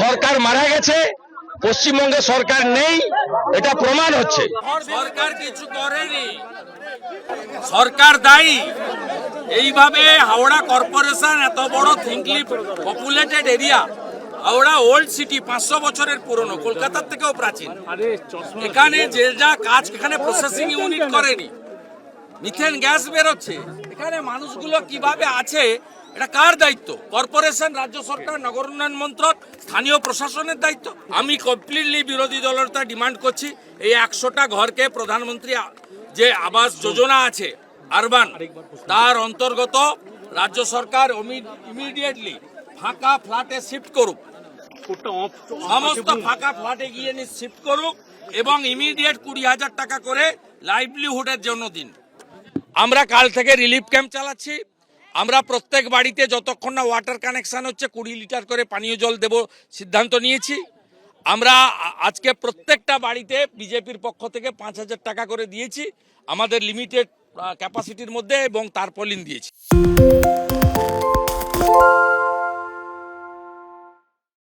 সরকার মারা গেছে, পশ্চিমবঙ্গে সরকার নেই, এটা প্রমাণ হচ্ছে। সরকার কিছু করেনি, সরকার দায়ী। এইভাবে হাওড়া কর্পোরেশন এত বড় thickly populated area, Howrah old city 500 বছরের পুরনো, কলকাতার থেকেও প্রাচীন। এখানে যে যা কাজ এখানে প্রসেসিং ইউনিট করেনি, মিথেন গ্যাস বেরোচ্ছে। এখানে মানুষগুলো কিভাবে আছে, এটা কার দায়িত্ব? কর্পোরেশন, রাজ্য সরকার, নগর উন্নয়ন মন্ত্রক, স্থানীয় প্রশাসনের দায়িত্ব। আমি কমপ্লিটলি বিরোধী দলের ডিমান্ড করছি, এই 100টা ঘরকে প্রধানমন্ত্রী যে আবাস যোজনা আছে আরবান, তার অন্তর্গত রাজ্য সরকার ইমিডিয়েটলি ফাঁকা ফ্ল্যাটে শিফট করুক, সমস্ত ফাঁকা ফ্ল্যাটে গিয়ে শিফট করুক এবং ইমিডিয়েট 20,000 টাকা করে লাইভলিহুডের জন্য দিন। আমরা কাল থেকে রিলিফ ক্যাম্প চালাচ্ছি। আমরা প্রত্যেক বাড়িতে যতক্ষণ না ওয়াটার কানেকশন হচ্ছে 20 লিটার করে পানীয় জল দেব সিদ্ধান্ত নিয়েছি। আমরা আজকে প্রত্যেকটা বাড়িতে বিজেপির পক্ষ থেকে 5,000 টাকা করে দিয়েছি আমাদের লিমিটেড ক্যাপাসিটির মধ্যে এবং তারপলিন দিয়েছি।